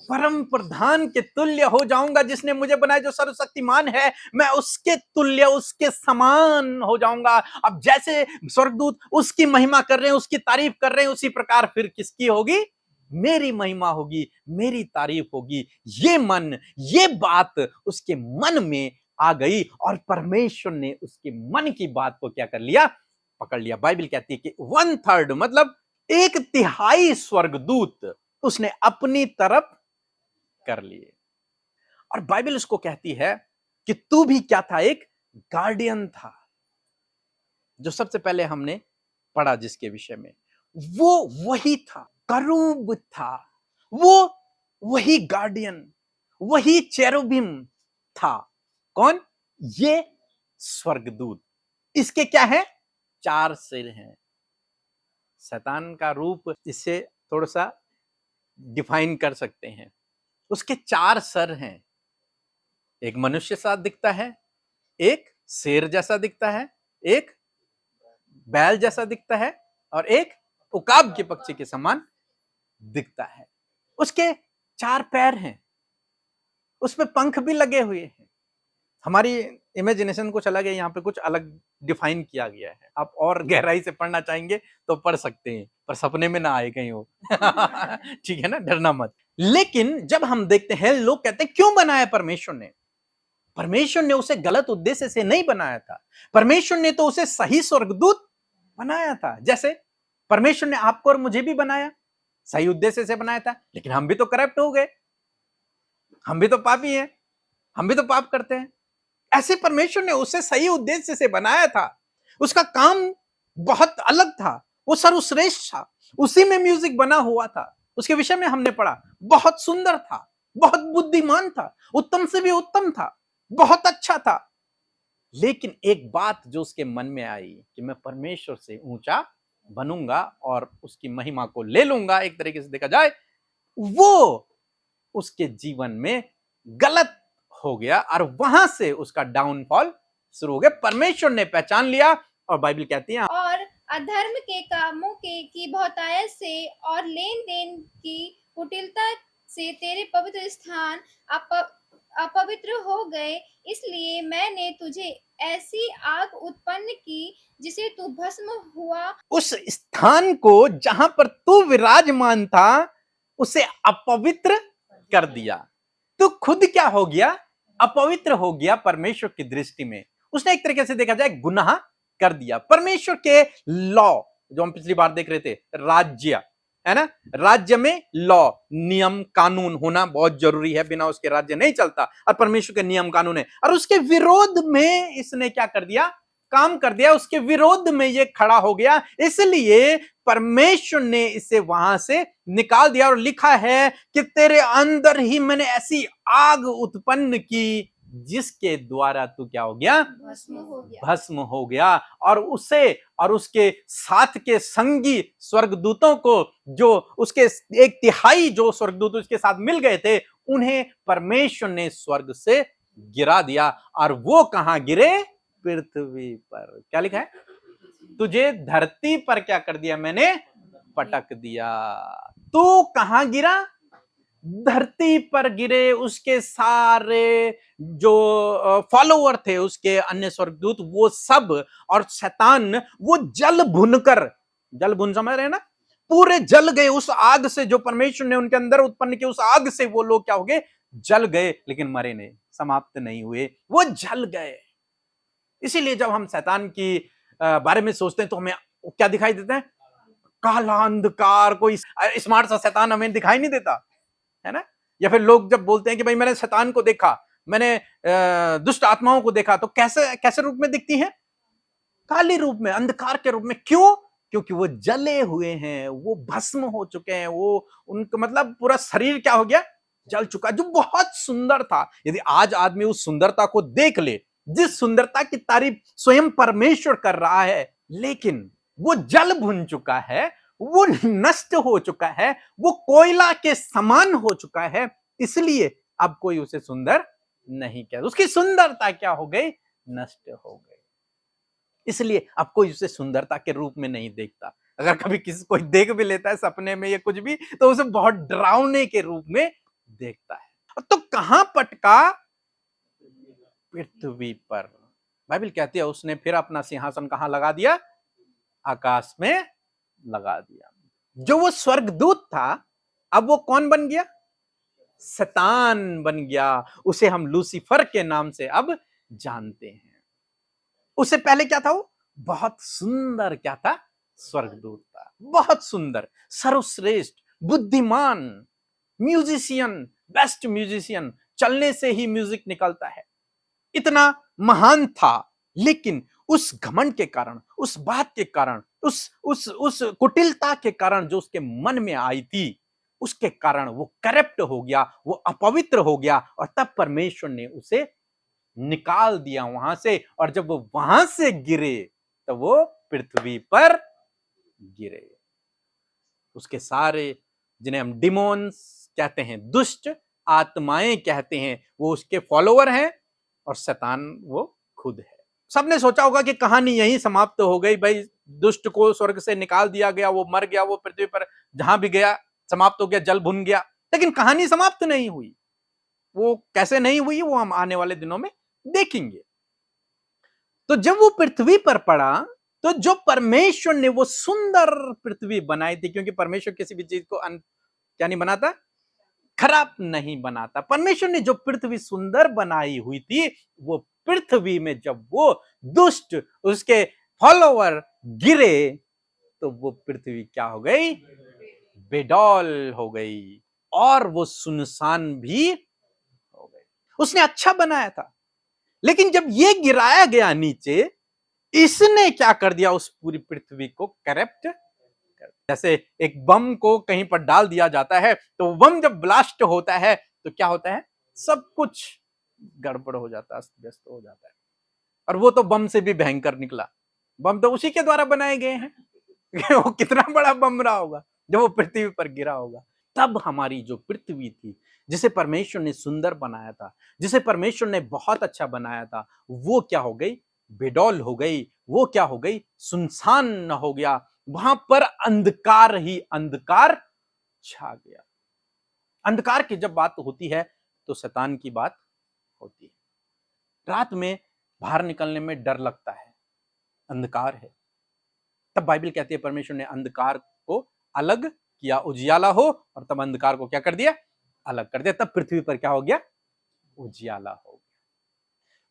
परम प्रधान के तुल्य हो जाऊंगा, जिसने मुझे बनाया, जो सर्वशक्तिमान है, मैं उसके तुल्य, उसके समान हो जाऊंगा। अब जैसे स्वर्गदूत उसकी महिमा कर रहे हैं, उसकी तारीफ कर रहे हैं, उसी प्रकार फिर किसकी होगी? मेरी महिमा होगी, मेरी तारीफ होगी। ये मन, ये बात उसके मन में आ गई, और परमेश्वर ने उसके मन की बात को क्या कर लिया? पकड़ लिया। बाइबल कहती है कि 1/3 मतलब 1/3 स्वर्गदूत उसने अपनी तरफ कर लिए। और बाइबल उसको कहती है कि तू भी क्या था? एक गार्डियन था। जो सबसे पहले हमने पढ़ा जिसके विषय में, वो वही था, करूब था, वो वही गार्डियन, वही चेरुबिम था। कौन? ये स्वर्गदूत। इसके क्या है? 4 सिर हैं। शैतान का रूप इससे थोड़ा सा डिफाइन कर सकते हैं। उसके 4 सर हैं, एक मनुष्य सा दिखता है, एक शेर जैसा दिखता है, एक बैल जैसा दिखता है, और एक उकाब के पक्षी के समान दिखता है। उसके 4 पैर हैं, उसमें पंख भी लगे हुए हैं। हमारी इमेजिनेशन कुछ अलग है, यहाँ पे कुछ अलग डिफाइन किया गया है। आप और गहराई से पढ़ना चाहेंगे तो पढ़ सकते हैं, पर सपने में ना आए कहीं हो। ठीक है ना, डरना मत। लेकिन जब हम देखते हैं, लोग कहते हैं क्यों बनाया परमेश्वर ने? परमेश्वर ने उसे गलत उद्देश्य से नहीं बनाया था। परमेश्वर ने तो उसे सही स्वर्गदूत बनाया था। जैसे परमेश्वर ने आपको और मुझे भी बनाया, सही उद्देश्य से बनाया था, लेकिन हम भी तो करप्ट हो गए, हम भी तो पापी हैं, हम भी तो पाप करते हैं। ऐसे परमेश्वर ने उसे सही उद्देश्य से बनाया था। उसका काम बहुत अलग था, वो सर्वश्रेष्ठ था, उसी में म्यूजिक बना हुआ था। उसके विषय में हमने पढ़ा, बहुत सुंदर था, बहुत बुद्धिमान था, उत्तम से भी उत्तम था, बहुत अच्छा था। लेकिन एक बात जो उसके मन में आई कि मैं परमेश्वर से ऊंचा बनूंगा और उसकी महिमा को ले लूंगा, एक तरीके से देखा जाए, वो उसके जीवन में गलत हो गया, और वहां से उसका डाउनफॉल शुरू हो गया। परमेश्वर ने पहचान लिया, और बाइबल कहती है, और अधर्म के कामों की बहुतायत से और लेन देन की कुटिलता से तेरे पवित्र स्थान अपवित्र हो गए, इसलिए मैंने तुझे ऐसी आग उत्पन्न की जिसे तू भस्म हुआ। उस स्थान को जहां पर तू विराजमान था, उसे अपवित्र कर दिया। तो खुद क्या हो गया? अपवित्र हो गया परमेश्वर की दृष्टि में। उसने एक तरीके से देखा जाए गुनाह कर दिया। परमेश्वर के लॉ जो हम पिछली बार देख रहे थे, राज्य है ना, राज्य में लॉ, नियम कानून होना बहुत जरूरी है, बिना उसके राज्य नहीं चलता। और परमेश्वर के नियम कानून है, और उसके विरोध में इसने क्या कर दिया? काम कर दिया। उसके विरोध में ये खड़ा हो गया, इसलिए परमेश्वर ने इसे वहां से निकाल दिया। और लिखा है कि तेरे अंदर ही मैंने ऐसी आग उत्पन्न की जिसके द्वारा तू क्या हो गया? भस्म हो गया। भस्म हो गया। और उसे और उसके साथ के संगी स्वर्गदूतों को, जो उसके 1/3 जो स्वर्गदूत उसके साथ मिल गए थे, उन्हें परमेश्वर ने स्वर्ग से गिरा दिया। और वो कहां गिरे? पृथ्वी पर। क्या लिखा है? तुझे धरती पर क्या कर दिया मैंने? पटक दिया। तू कहां गिरा? धरती पर गिरे। उसके सारे जो फॉलोवर थे, उसके अन्य स्वर्गदूत, वो सब, और शैतान, वो जल भुनकर, जल भुन समझ रहे हैं ना, पूरे जल गए उस आग से जो परमेश्वर ने उनके अंदर उत्पन्न की। उस आग से वो लोग क्या हो गए? जल गए, लेकिन मरे नहीं, समाप्त नहीं हुए, वो जल गए। इसीलिए जब हम शैतान की बारे में सोचते हैं तो हमें क्या दिखाई देता है? काला अंधकार। कोई स्मार्ट सा शैतान हमें दिखाई नहीं देता है ना। या फिर लोग जब बोलते हैं कि भाई मैंने शैतान को देखा, मैंने दुष्ट आत्माओं को देखा, तो कैसे कैसे रूप में दिखती हैं? काले रूप में, अंधकार के रूप में। क्यों? क्योंकि वो जले हुए हैं, वो भस्म हो चुके हैं, वो उनका मतलब पूरा शरीर क्या हो गया? जल चुका, जो बहुत सुंदर था। यदि आज आदमी उस सुंदरता को देख ले, जिस सुंदरता की तारीफ स्वयं परमेश्वर कर रहा है, लेकिन वो जल भुन चुका है, वो नष्ट हो चुका है, वो कोयला के समान हो चुका है, इसलिए अब कोई उसे सुंदर नहीं कहता। उसकी सुंदरता क्या हो गई? नष्ट हो गई। इसलिए अब कोई उसे सुंदरता के रूप में नहीं देखता। अगर कभी किसी कोई देख भी लेता है सपने में या कुछ भी, तो उसे बहुत डरावने के रूप में देखता है। तो कहां पटका? पृथ्वी पर। बाइबल कहती है उसने फिर अपना सिंहासन कहां लगा दिया? आकाश में लगा दिया। जो वो स्वर्गदूत था, अब वो कौन बन गया? शैतान बन गया। उसे हम लूसीफर के नाम से अब जानते हैं। उससे पहले क्या था? वो बहुत सुंदर क्या था? स्वर्गदूत था। बहुत सुंदर, सर्वश्रेष्ठ, बुद्धिमान, म्यूजिशियन, बेस्ट म्यूजिशियन, चलने से ही म्यूजिक निकलता है, इतना महान था। लेकिन उस घमंड के कारण, उस बात के कारण, उस कुटिलता के कारण जो उसके मन में आई थी, उसके कारण वो करप्ट हो गया, वो अपवित्र हो गया। और तब परमेश्वर ने उसे निकाल दिया वहां से। और जब वो वहां से गिरे, तो वो पृथ्वी पर गिरे। उसके सारे, जिन्हें हम डिमोन्स कहते हैं, दुष्ट आत्माएं कहते हैं, वो उसके फॉलोवर हैं, और शैतान वो खुद है। सबने सोचा होगा कि कहानी यहीं समाप्त हो गई। भाई दुष्ट को स्वर्ग से निकाल दिया गया, वो मर गया, वो पृथ्वी पर जहां भी गया समाप्त हो गया, जल भुन गया। लेकिन कहानी समाप्त नहीं हुई। वो कैसे नहीं हुई, वो हम आने वाले दिनों में देखेंगे। तो जब वो पृथ्वी पर पड़ा, तो जो परमेश्वर ने वो सुंदर पृथ्वी बनाई थी, क्योंकि परमेश्वर किसी भी चीज को क्या नहीं बनाता? खराब नहीं बनाता। परमेश्वर ने जो पृथ्वी सुंदर बनाई हुई थी, वो पृथ्वी में जब वो दुष्ट, उसके फॉलोवर गिरे, तो वो पृथ्वी क्या हो गई? बेडौल हो गई, और वो सुनसान भी हो गई। उसने अच्छा बनाया था, लेकिन जब ये गिराया गया नीचे, इसने क्या कर दिया? उस पूरी पृथ्वी को करप्ट। जैसे एक बम को कहीं पर डाल दिया जाता है, तो बम जब ब्लास्ट होता है तो क्या होता है? सब कुछ गड़बड़ हो जाता है, अस्त व्यस्त हो जाता है। और वो तो बम से भी भयंकर निकला। बम तो उसी के द्वारा बनाए गए हैं। वो कितना बड़ा बम रहा होगा जब वो पृथ्वी पर गिरा होगा। तब हमारी जो पृथ्वी थी, जिसे परमेश्वर ने सुंदर बनाया था, जिसे परमेश्वर ने बहुत अच्छा बनाया था, वो क्या हो गई? बेडौल हो गई। वो क्या हो गई? सुनसान हो गया। वहां पर अंधकार ही अंधकार छा गया। अंधकार की जब बात होती है तो शैतान की बात होती है। रात में बाहर निकलने में डर लगता है, अंधकार है। तब बाइबल कहती है परमेश्वर ने अंधकार को अलग किया, उजियाला हो, और तब अंधकार को क्या कर दिया? अलग कर दिया, तब पृथ्वी पर क्या हो गया? उजियाला हो गया।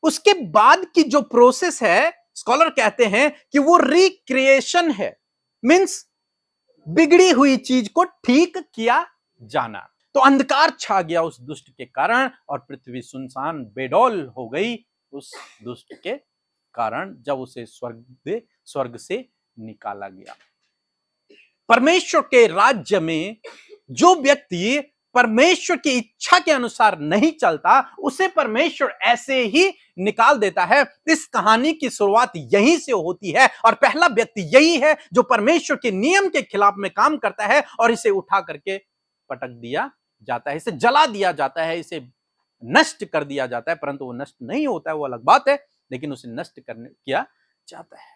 उसके बाद की जो प्रोसेस है, स्कॉलर कहते हैं कि वो रिक्रिएशन है, मींस बिगड़ी हुई चीज को ठीक किया जाना। तो अंधकार छा गया उस दुष्ट के कारण और पृथ्वी सुनसान बेडौल हो गई उस दुष्ट के कारण, जब उसे स्वर्ग से निकाला गया। परमेश्वर के राज्य में जो व्यक्ति परमेश्वर की इच्छा के अनुसार नहीं चलता, उसे परमेश्वर ऐसे ही निकाल देता है। इस कहानी की शुरुआत यहीं से होती है और पहला व्यक्ति यही है जो परमेश्वर के नियम के खिलाफ में काम करता है और इसे उठा करके पटक दिया जाता है, इसे जला दिया जाता है, इसे नष्ट कर दिया जाता है। परंतु वो नष्ट नहीं होता है, वो अलग बात है, लेकिन उसे नष्ट किया जाता है।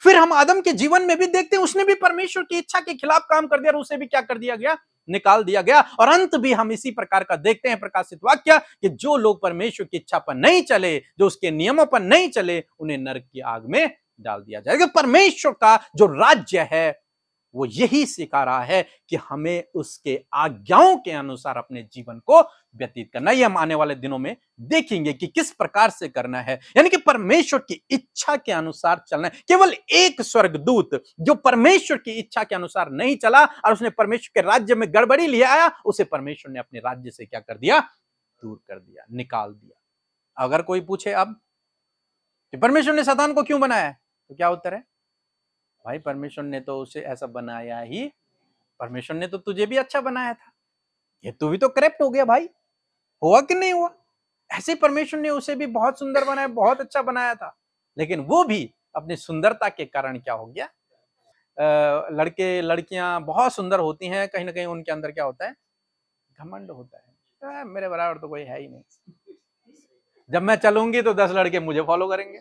फिर हम आदम के जीवन में भी देखते हैं, उसने भी परमेश्वर की इच्छा के खिलाफ काम कर दिया और उसे भी क्या कर दिया गया? निकाल दिया गया। और अंत भी हम इसी प्रकार का देखते हैं प्रकाशित वाक्य कि जो लोग परमेश्वर की इच्छा पर नहीं चले, जो उसके नियमों पर नहीं चले, उन्हें नरक की आग में डाल दिया जाएगा। परमेश्वर का जो राज्य है वो यही सिखा रहा है कि हमें उसके आज्ञाओं के अनुसार अपने जीवन को व्यतीत करना। ये हम आने वाले दिनों में देखेंगे कि किस प्रकार से करना है, यानी कि परमेश्वर की इच्छा के अनुसार चलना है। केवल एक स्वर्गदूत जो परमेश्वर की इच्छा के अनुसार नहीं चला और उसने परमेश्वर के राज्य में गड़बड़ी ले आया, उसे परमेश्वर ने अपने राज्य से क्या कर दिया? दूर कर दिया, निकाल दिया। अगर कोई पूछे अब कि परमेश्वर ने शैतान को क्यों बनाया है, तो क्या उत्तर है? भाई परमेश्वर ने तो उसे ऐसा बनाया ही, परमेश्वर ने तो तुझे भी अच्छा बनाया था, ये तू भी तो करप्ट हो गया भाई, हुआ कि नहीं हुआ? ऐसे परमेश्वर ने उसे भी बहुत सुंदर बनाया, बहुत अच्छा बनाया था, लेकिन वो भी अपनी सुंदरता के कारण क्या हो गया? लड़के लड़कियां बहुत सुंदर होती हैं, कहीं ना कहीं उनके अंदर क्या होता है? घमंड होता है, मेरे बराबर तो कोई है ही नहीं, जब मैं चलूंगी तो 10 लड़के मुझे फॉलो करेंगे।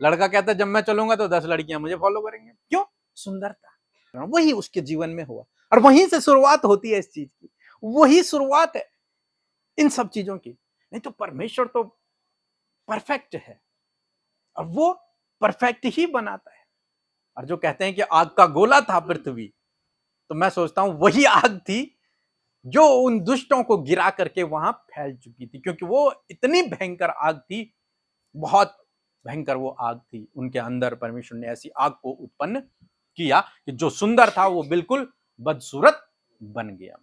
लड़का कहता है जब मैं चलूंगा तो 10 लड़कियां मुझे फॉलो करेंगे। क्यों? सुंदरता। वही उसके जीवन में हुआ और वहीं से शुरुआत होती है इस चीज की, वही शुरुआत है इन सब चीजों की। नहीं तो परमेश्वर तो परफेक्ट है और वो परफेक्ट ही बनाता है। और जो कहते हैं कि आग का गोला था पृथ्वी, तो मैं सोचता हूं वही आग थी जो उन दुष्टों को गिरा करके वहां फैल चुकी थी, क्योंकि वो इतनी भयंकर आग थी, बहुत भयंकर वो आग थी। उनके अंदर परमेश्वर ने ऐसी आग को उत्पन्न किया कि जो सुंदर था वो बिल्कुल बदसूरत बन गया।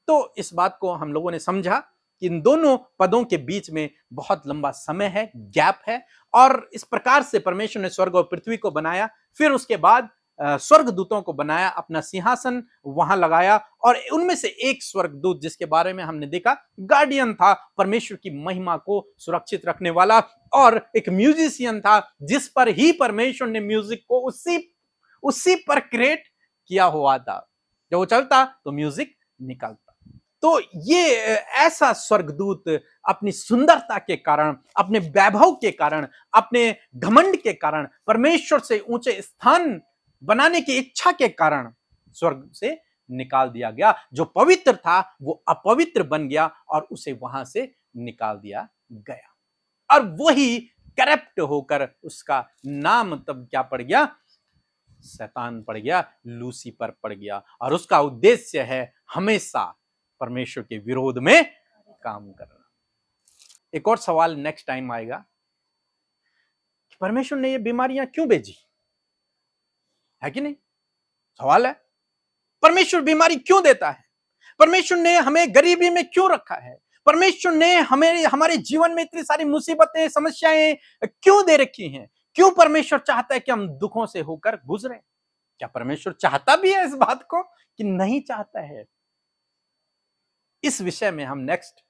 तो इस बात को हम लोगों ने समझा कि इन दोनों पदों के बीच में बहुत लंबा समय है, गैप है, और इस प्रकार से परमेश्वर ने स्वर्ग और पृथ्वी को बनाया। फिर उसके बाद स्वर्गदूतों को बनाया, अपना सिंहासन वहां लगाया, और उनमें से एक स्वर्गदूत जिसके बारे में हमने देखा गार्डियन था, परमेश्वर की महिमा को सुरक्षित रखने वाला, और एक म्यूजिशियन था जिस पर ही परमेश्वर ने म्यूजिक को उसी पर क्रिएट किया हुआ था। जब वो चलता तो म्यूजिक निकलता। तो ये ऐसा स्वर्गदूत अपनी सुंदरता के कारण, अपने वैभव के कारण, अपने घमंड के कारण, परमेश्वर से ऊंचे स्थान बनाने की इच्छा के कारण स्वर्ग से निकाल दिया गया। जो पवित्र था वो अपवित्र बन गया और उसे वहां से निकाल दिया गया, और वही करप्ट होकर उसका नाम तब क्या पड़ गया? शैतान पड़ गया, लूसीफर पड़ गया, और उसका उद्देश्य है हमेशा परमेश्वर के विरोध में काम करना। एक और सवाल नेक्स्ट टाइम आएगा कि परमेश्वर ने ये बीमारियां क्यों भेजी, है कि नहीं? सवाल है, परमेश्वर बीमारी क्यों देता है? परमेश्वर ने हमें गरीबी में क्यों रखा है? परमेश्वर ने हमें हमारे जीवन में इतनी सारी मुसीबतें, समस्याएं क्यों दे रखी हैं? क्यों परमेश्वर चाहता है कि हम दुखों से होकर गुजरें? क्या परमेश्वर चाहता भी है इस बात को कि नहीं चाहता है? इस विषय में हम नेक्स्ट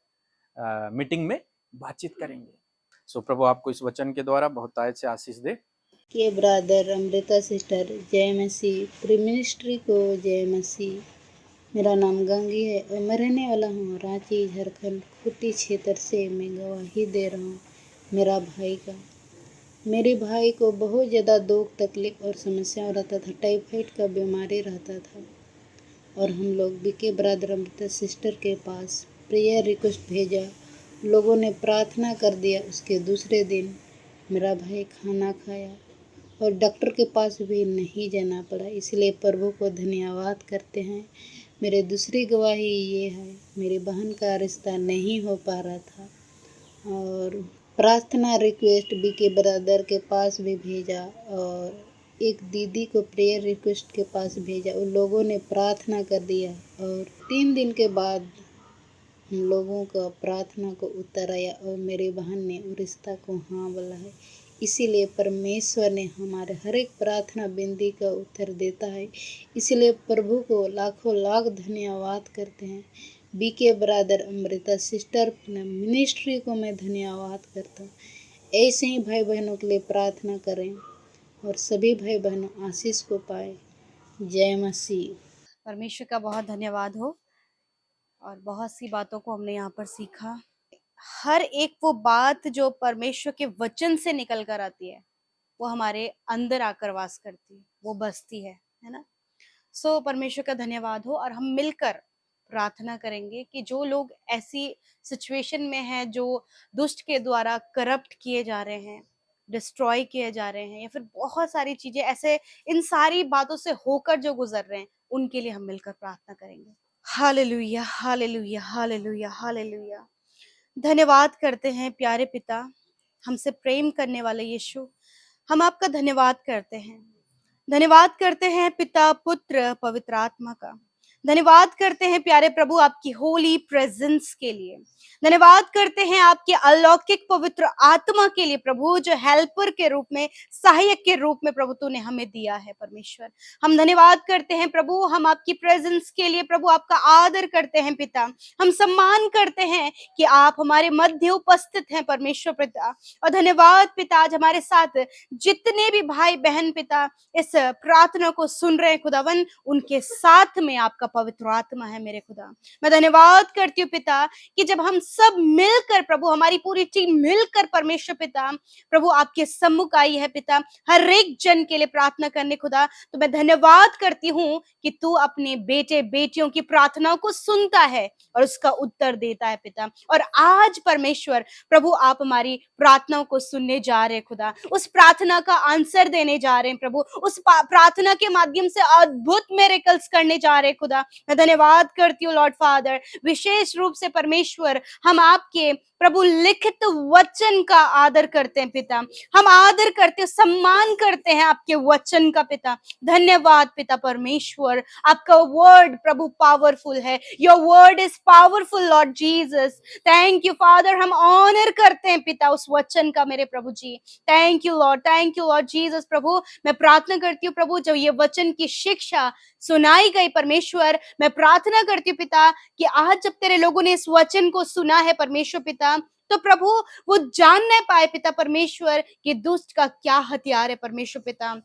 मीटिंग में बातचीत करेंगे। सो प्रभु आपको इस वचन के द्वारा बहुत आयत से आशीष दे। के ब्रदर अमृता सिस्टर, जय मसीह। प्री मिनिस्ट्री को जय मसीह। मेरा नाम गंगी है और मैं रहने वाला हूँ रांची, झारखंड, खूंटी क्षेत्र से। मैं गवाही दे रहा हूँ मेरा भाई का। मेरे भाई को बहुत ज़्यादा दुख, तकलीफ और समस्या रहता था। टाइफाइड का बीमारी रहता था और हम लोग बीके ब्रदर अमृता सिस्टर के पास प्रेयर रिक्वेस्ट भेजा। लोगों ने प्रार्थना कर दिया। उसके दूसरे दिन मेरा भाई खाना खाया और डॉक्टर के पास भी नहीं जाना पड़ा। इसलिए प्रभु को धन्यवाद करते हैं। मेरे दूसरी गवाही ये है, मेरी बहन का रिश्ता नहीं हो पा रहा था और प्रार्थना रिक्वेस्ट बीके ब्रदर के पास भी भेजा और एक दीदी को प्रेयर रिक्वेस्ट के पास भेजा। उन लोगों ने प्रार्थना कर दिया और 3 दिन के बाद हम लोगों का प्रार्थना को उत्तर आया और मेरी बहन ने उस रिश्ता को हाँ बोला है। इसीलिए परमेश्वर ने हमारे हर एक प्रार्थना बिनती का उत्तर देता है। इसलिए प्रभु को लाखों लाख धन्यवाद करते हैं। BK brother, Amrita sister ministry को मैं धन्यवाद करता हूँ। ऐसे ही भाई बहनों के लिए प्रार्थना करें और सभी भाई बहनों आशीष को पाए। जय मसीह। परमेश्वर का बहुत धन्यवाद हो और बहुत सी बातों को हमने यहाँ पर सीखा। हर एक वो बात जो परमेश्वर के वचन से निकल कर आती है वो हमारे अंदर आकर वास करती है, वो बसती है ना। सो परमेश्वर का धन्यवाद हो और हम मिलकर प्रार्थना करेंगे कि जो लोग ऐसी सिचुएशन में हैं, जो दुष्ट के द्वारा करप्ट किए जा रहे हैं, डिस्ट्रॉय किए जा रहे हैं, या फिर बहुत सारी चीजें ऐसे इन सारी बातों से होकर जो गुजर रहे हैं, उनके लिए हम मिलकर प्रार्थना करेंगे। Hallelujah, hallelujah, hallelujah, hallelujah. धन्यवाद करते हैं प्यारे पिता, हमसे प्रेम करने वाले यीशु। हम आपका धन्यवाद करते हैं। धन्यवाद करते हैं पिता, पुत्र, पवित्र आत्मा का। धन्यवाद करते हैं प्यारे प्रभु आपकी होली प्रेजेंस के लिए। धन्यवाद करते हैं आपके अलौकिक पवित्र आत्मा के लिए प्रभु, जो हेल्पर के रूप में, सहायक के रूप में प्रभु तूने हमें दिया है। परमेश्वर, हम धन्यवाद करते हैं प्रभु, हम आपकी प्रेजेंस के लिए प्रभु आपका आदर करते हैं पिता। हम सम्मान करते हैं कि आप हमारे मध्य उपस्थित हैं परमेश्वर पिता। और धन्यवाद पिता, आज हमारे साथ जितने भी भाई बहन पिता इस प्रार्थना को सुन रहे हैं खुदावन, उनके साथ में आपका पवित्र आत्मा है मेरे खुदा। मैं धन्यवाद करती हूँ पिता कि जब हम सब मिलकर प्रभु, हमारी पूरी टीम मिलकर परमेश्वर पिता प्रभु आपके सम्मुख आई है पिता, हर एक जन के लिए प्रार्थना करने खुदा, तो मैं धन्यवाद करती हूँ कि तू अपने बेटे बेटियों की प्रार्थनाओं को सुनता है और उसका उत्तर देता है पिता। और आज परमेश्वर प्रभु आप हमारी प्रार्थनाओं को सुनने जा रहे हैं खुदा, उस प्रार्थना का आंसर देने जा रहे हैं प्रभु, उस प्रार्थना के माध्यम से अद्भुत मिरेकल्स करने जा रहे हैं खुदा। मैं धन्यवाद करती हूँ लॉर्ड फादर, विशेष रूप से परमेश्वर हम आपके प्रभु लिखित वचन का आदर करते हैं पिता, हम आदर करते हैं, सम्मान करते हैं आपके वचन का पिता। धन्यवाद पिता परमेश्वर, आपका वर्ड प्रभु पावरफुल है। Your word is powerful Lord Jesus. Thank you Father, हम ऑनर करते हैं पिता उस वचन का मेरे प्रभु जी। Thank you Lord Jesus. प्रभु मैं प्रार्थना करती हूँ प्रभु, जब ये वचन की शिक्षा सुनाई गई परमेश्वर, मैं प्रार्थना करती हूँ पिता कि आज जब तेरे लोगों ने इस वचन को सुना है परमेश्वर पिता, तो प्रभु वो जानने पाए पिता परमेश्वर कि दुष्ट का क्या हथियार है परमेश्वर पिता,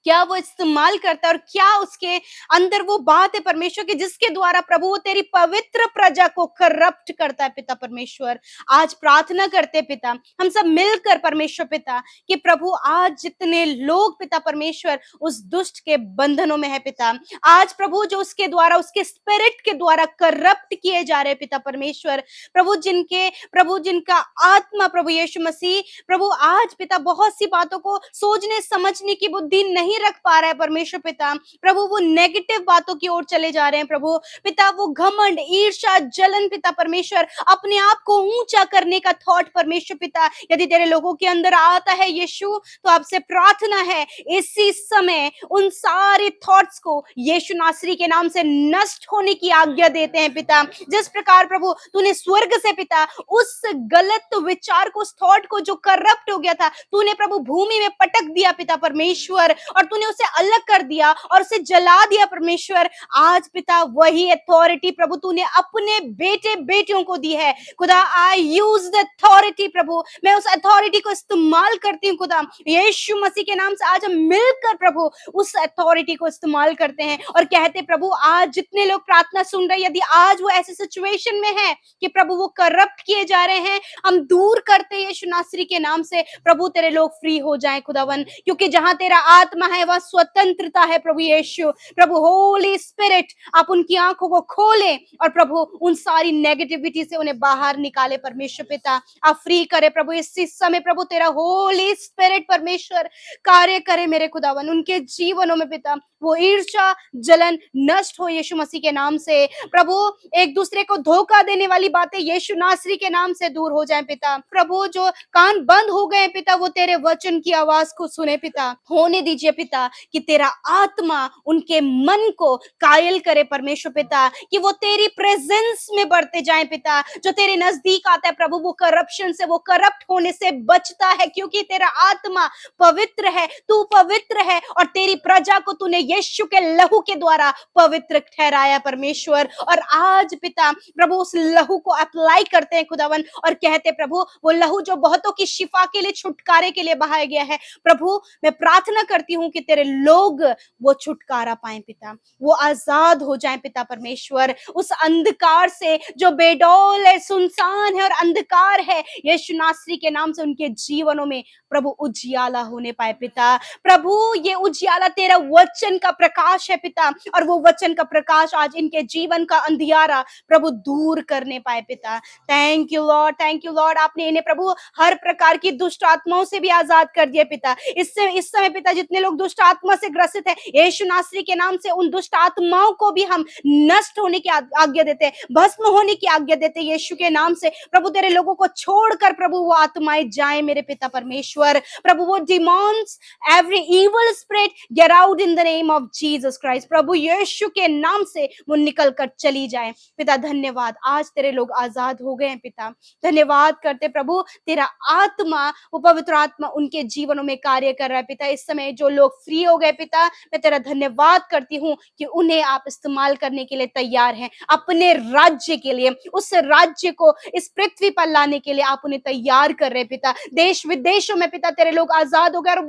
क्या वो इस्तेमाल करता है और क्या उसके अंदर वो बात है परमेश्वर की जिसके द्वारा प्रभु वो तेरी पवित्र प्रजा को करप्ट करता है पिता परमेश्वर। आज प्रार्थना करते पिता हम सब मिलकर परमेश्वर पिता कि प्रभु आज जितने लोग पिता परमेश्वर उस दुष्ट के बंधनों में है पिता, आज प्रभु जो उसके द्वारा, उसके स्पिरिट के द्वारा करप्ट किए जा रहे पिता परमेश्वर, प्रभु जिनका आत्मा प्रभु यीशु मसीह प्रभु आज पिता बहुत सी बातों को सोचने समझने की बुद्धि नहीं रख पा रहा है परमेश्वर पिता, प्रभु वो नेगेटिव बातों की ओर चले जा रहे हैं प्रभु पिता, वो घमंड, ईर्ष्या, जलन पिता परमेश्वर, अपने आप को ऊंचा करने का थॉट परमेश्वर पिता यदि तेरे लोगों के अंदर आता है यीशु, तो आपसे प्रार्थना है इसी समय उन सारे थॉट्स को यीशु नासरी के नाम से नष्ट होने की आज्ञा देते हैं पिता। जिस प्रकार प्रभु तूने स्वर्ग से पिता उस गलत विचार को, उस थॉट को जो करप्ट हो गया था, तूने प्रभु भूमि में पटक दिया पिता परमेश्वर, और तूने उसे अलग कर दिया और उसे जला दिया परमेश्वर। आज पिता वही अथॉरिटी प्रभु तूने अपने बेटे बेटियों को दी है खुदा। आई यूज द अथॉरिटी प्रभु, मैं उस अथॉरिटी को इस्तेमाल करती हूँ खुदा यीशु मसीह के नाम से। आज हम मिलकर प्रभु उस अथॉरिटी को इस्तेमाल करते हैं और कहते प्रभु आज जितने लोग प्रार्थना सुन रहे हैं, यदि आज वो ऐसे सिचुएशन में है कि प्रभु वो करप्ट किए जा रहे हैं, हम दूर करते हैं यीशु नासरी के नाम से प्रभु, तेरे लोग फ्री हो जाएं खुदावन, क्योंकि जहां तेरा आत्मा है वहाँ स्वतंत्रता है प्रभु यीशु। प्रभु होली स्पिरिट आप उनकी आंखों को खोलें और प्रभु उन सारी नेगेटिविटी से उन्हें बाहर निकाले परमेश्वर पिता। आप फ्री करे प्रभु इस समय प्रभु तेरा होली स्पिरिट परमेश्वर कार्य करे मेरे खुदावन उनके जीवनों में पिता। वो ईर्ष्या जलन नष्ट हो यीशु मसीह के नाम से। प्रभु एक दूसरे को धोखा देने वाली बातें यीशु नासरी के नाम से दूर हो जाए पिता। प्रभु जो कान बंद हो गए पिता वो तेरे वचन की आवाज को सुने पिता। होने दीजिए पिता कि तेरा आत्मा उनके मन को कायल करे परमेश्वर पिता, कि वो तेरी प्रेजेंस में बढ़ते जाएं पिता। जो तेरे नजदीक आता है प्रभु वो करप्शन से वो करप्ट होने से बचता है, क्योंकि तेरा आत्मा पवित्र है, तू पवित्र है और तेरी प्रजा को तूने यीशु के लहू के द्वारा पवित्र ठहराया परमेश्वर। और आज पिता प्रभु उस लहू को अप्लाई करते हैं खुदावन और कहते प्रभु वो लहू जो बहुतों की शिफा के लिए छुटकारे के लिए बहाया गया है प्रभु, मैं प्रार्थना करती हूँ कि तेरे लोग वो छुटकारा पाए पिता, वो आजाद हो जाएं पिता परमेश्वर उस अंधकार से जो बेडौल है, सुनसान है और अंधकार है। यीशु नासरी के नाम से उनके जीवनों में प्रभु उजियाला होने पाए पिता। प्रभु ये उजियाला तेरा वचन का प्रकाश है पिता, और वो वचन का प्रकाश आज इनके जीवन का अंधियारा प्रभु दूर करने पाए पिता। Thank you Lord, thank you Lord. आपने इन्हें प्रभु हर प्रकार की दुष्ट आत्माओं से भी आजाद कर दिया पिता। इस समय पिता जितने लोग दुष्ट आत्मा से ग्रसित है यीशु नासरी के नाम से उन दुष्ट आत्माओं को भी हम नष्ट होने की आज्ञा देते हैं, भस्म होने की आज्ञा देते हैं यीशु के नाम से। प्रभु तेरे लोगों को छोड़कर प्रभु वो आत्माएं जाए मेरे पिता परमेश्वर। प्रभु वो demons every evil spirit get out in the name of Jesus Christ. प्रभु यीशु के नाम से वो निकल कर चली जाए पिता। धन्यवाद, आज तेरे लोग आजाद हो गए हैं पिता। धन्यवाद करते प्रभु तेरा आत्मा वो पवित्र आत्मा उनके जीवनों में कार्य कर रहा है पिता। इस समय जो लोग फ्री हो गए पिता मैं तेरा धन्यवाद करती हूँ कि उन्हें आप इस्तेमाल करने के लिए तैयार हैं, अपने राज्य के लिए, उस राज्य को इस पृथ्वी पर लाने के लिए आप उन्हें तैयार कर रहे हैं पिता। देश विदेशों में पिता तेरे लोग आजाद हो गए और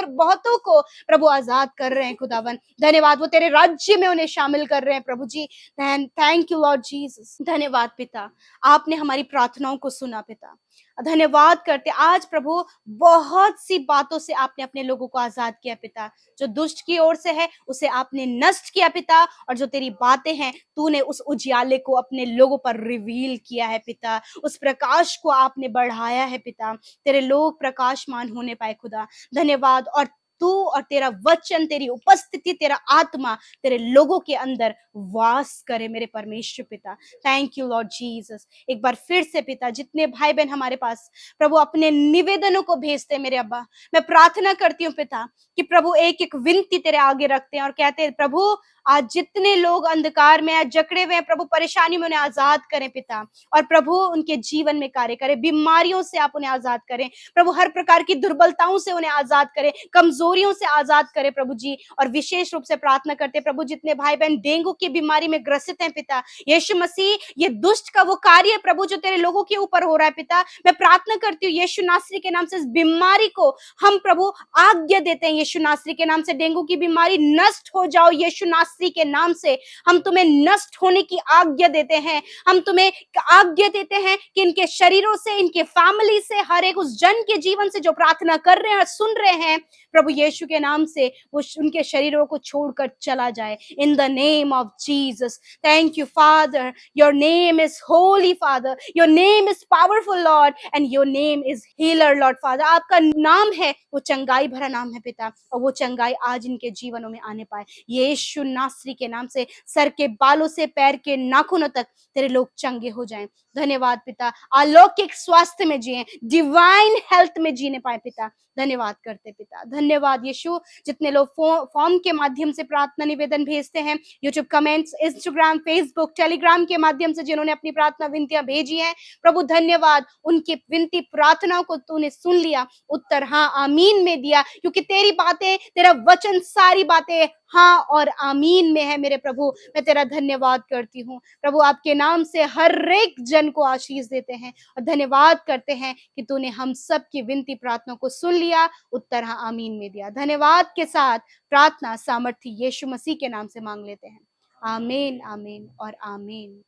बहुतों को प्रभु आजाद कर रहे हैं खुदावन। धन्यवाद, वो तेरे राज्य में उन्हें शामिल कर रहे हैं प्रभु जी। Thank you Lord Jesus. धन्यवाद पिता, आपने हमारी प्रार्थनाओं को सुना पिता। धन्यवाद करते आज प्रभु बहुत सी बातों से आपने अपने लोगों को आजाद किया पिता। जो दुष्ट की ओर से है उसे आपने नष्ट किया पिता, और जो तेरी बातें हैं तूने उस उजियाले को अपने लोगों पर रिवील किया है पिता। उस प्रकाश को आपने बढ़ाया है पिता, तेरे लोग प्रकाशमान होने पाए खुदा। धन्यवाद, और तू और तेरा वचन, तेरी उपस्थिति, तेरा आत्मा तेरे लोगों के अंदर वास करे मेरे परमेश्वर पिता। Thank you Lord Jesus. एक बार फिर से पिता जितने भाई बहन हमारे पास प्रभु अपने निवेदनों को भेजते मेरे अब्बा, मैं प्रार्थना करती हूँ पिता कि प्रभु एक एक विनती तेरे आगे रखते हैं और कहते हैं प्रभु आज जितने लोग अंधकार में आज जकड़े हुए हैं प्रभु परेशानी में उन्हें आजाद करें पिता, और प्रभु उनके जीवन में कार्य करें। बीमारियों से आप उन्हें आजाद करें प्रभु, हर प्रकार की दुर्बलताओं से उन्हें आजाद करें, कमजोरियों से आजाद करें प्रभु जी। और विशेष रूप से प्रार्थना करते प्रभु जितने भाई बहन डेंगू की बीमारी में ग्रसित हैं पिता, यीशु मसीह ये दुष्ट का वो कार्य प्रभु जो तेरे लोगों के ऊपर हो रहा है पिता, मैं प्रार्थना करती हूँ यीशु नासरी के नाम से इस बीमारी को हम प्रभु आज्ञा देते हैं। यीशु नासरी के नाम से डेंगू की बीमारी नष्ट हो जाओ। यीशु नासरी के नाम से हम तुम्हें नष्ट होने की आज्ञा देते हैं। हम तुम्हें आज्ञा देते हैं कि इनके शरीरों से, इनके फैमिली से, हर एक उस जन के जीवन से जो प्रार्थना कर रहे हैं और सुन रहे हैं प्रभु यीशु के नाम से वो उनके शरीरों को छोड़कर चला जाए इन the name of Jesus. Thank you father, your name is Holi father, your name is powerful Lord and your name is healer Lord father. आपका नाम है वो चंगाई भरा नाम है पिता, और वो चंगाई आज इनके जीवनों में आने पाए यीशु नासरी के नाम से। सर के बालों से पैर के नाखूनों तक तेरे लोग चंगे हो जाएं। धन्यवाद पिता, अलौकिक स्वास्थ्य में जिए, डिवाइन हेल्थ में जीने पाए पिता। धन्यवाद करते पिता। धन्यवाद यीशु, जितने लोग फॉर्म के माध्यम से प्रार्थना निवेदन भेजते हैं, YouTube comments, Instagram, Facebook, Telegram के माध्यम से जिन्होंने अपनी प्रार्थना विनतियां भेजी हैं प्रभु धन्यवाद, उनकी विनती प्रार्थनाओं को तूने सुन लिया, उत्तर हाँ आमीन में दिया, क्योंकि तेरी बातें, तेरा वचन सारी बातें हाँ और आमीन में है मेरे प्रभु। मैं तेरा धन्यवाद करती हूँ प्रभु, आपके नाम से हर एक जन को आशीष देते हैं और धन्यवाद करते हैं कि तूने हम सब की विनती प्रार्थना को सुन लिया, उत्तर हाँ आमीन में दिया। धन्यवाद के साथ प्रार्थना सामर्थ्य यीशु मसीह के नाम से मांग लेते हैं। आमीन, आमीन और आमीन।